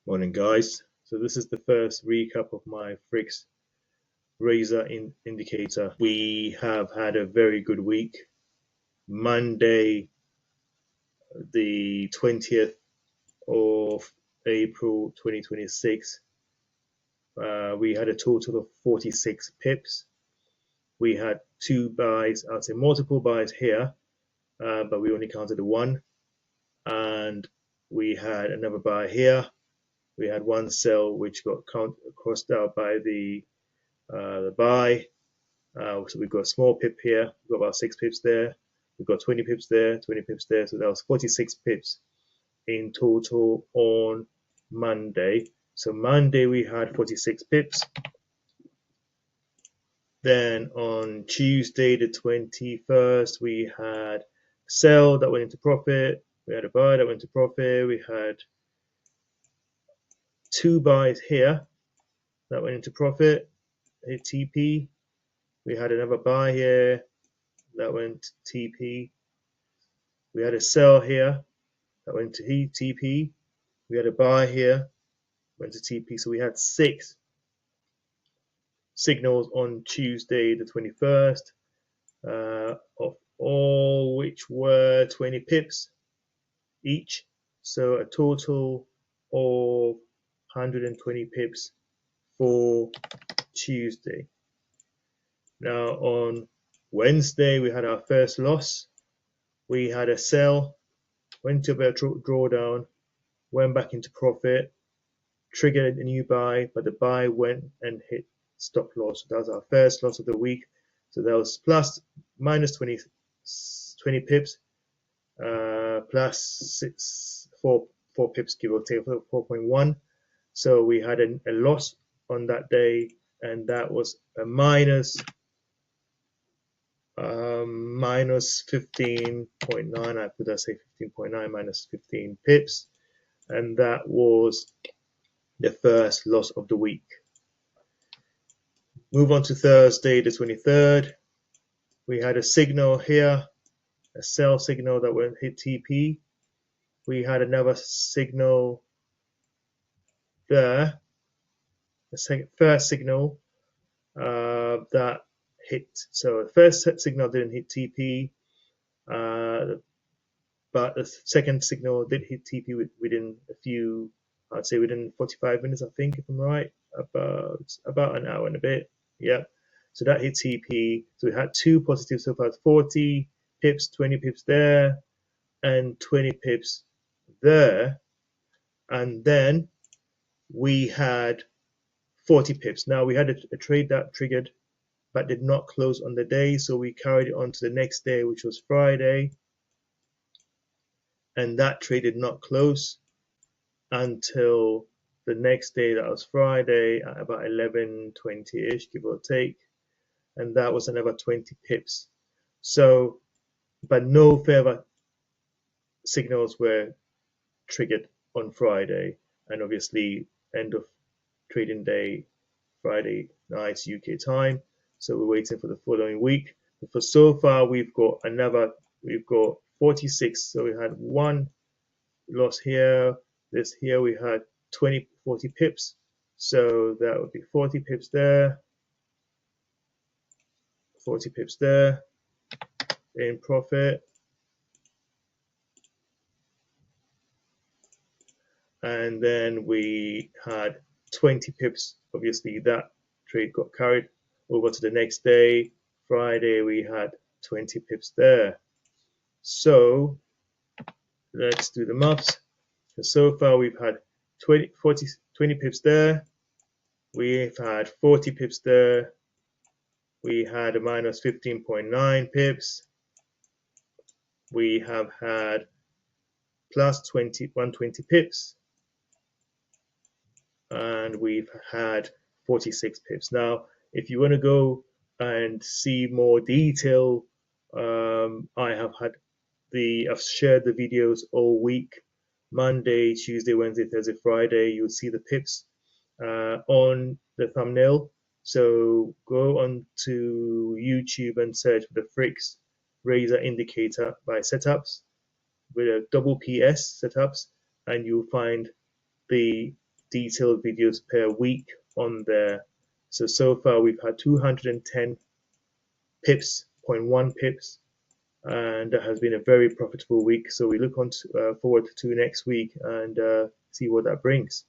Morning guys, so this is the first recap of my Frisx Razor indicator. We have had a very good week. Monday the 20th of April 2026, we had a total of 46 pips. We had two buys, I'd say multiple buys here, but we only counted the one, and we had another buy here. We had one sell which got crossed out by the buy. So we've got a small pip here, we've got about 6 pips there, we've got 20 pips there, 20 pips there, so that was 46 pips in total on Monday. So Monday we had 46 pips. Then on Tuesday the 21st we had a sell that went into profit, we had a buy that went into profit, we had two buys here that went into profit, hit TP. We had another buy here that went TP. We had a sell here that went to TP. We had a buy here, went to TP. So we had 6 signals on Tuesday the 21st, of all which were 20 pips each. So a total of 120 pips for Tuesday. Now on Wednesday we had our first loss. We had a sell, went to a bit of drawdown, went back into profit, triggered a new buy, but the buy went and hit stop loss. So that was our first loss of the week. So that was minus 20 pips, plus 4 pips, give or take, 4.1. So we had a loss on that day, and that was a minus 15.9. I could say 15.9 minus 15 pips, and that was the first loss of the week. Move on to Thursday the 23rd. We had a signal here, a sell signal that went hit TP. We had another signal there, the first signal that hit. So the first signal didn't hit TP, but the second signal did hit TP within a few, I'd say within 45 minutes, I think, if I'm right, about an hour and a bit. Yeah, so that hit TP. So we had 2 positives so far, 40 pips, 20 pips there, and 20 pips there. And then we had 40 pips. Now we had a trade that triggered but did not close on the day, so we carried it on to the next day, which was Friday, and that trade did not close until the next day, that was Friday, at about 11:20ish, give or take, and that was another 20 pips. So, but no further signals were triggered on Friday, and obviously end of trading day, Friday night UK time. So we're waiting for the following week. But for so far, we've got 46. So we had one loss here. This here we had 40 pips. So that would be 40 pips there, 40 pips there in profit. And then we had 20 pips. Obviously, that trade got carried over to the next day, Friday. We had 20 pips there. So let's do the maths. So far we've had 20 pips there, we've had 40 pips there, we had a minus 15.9 pips, we have had plus 120 pips, and we've had 46 pips. Now if you want to go and see more detail, I've shared the videos all week, Monday, Tuesday, Wednesday, Thursday, Friday. You'll see the pips on the thumbnail. So go on to YouTube and search for the Frisx Razor indicator by SetUpps with a double PS SetUpps, and you'll find the detailed videos per week on there. So far we've had 210 pips, 0.1 pips, and that has been a very profitable week. So we look on forward to next week and see what that brings.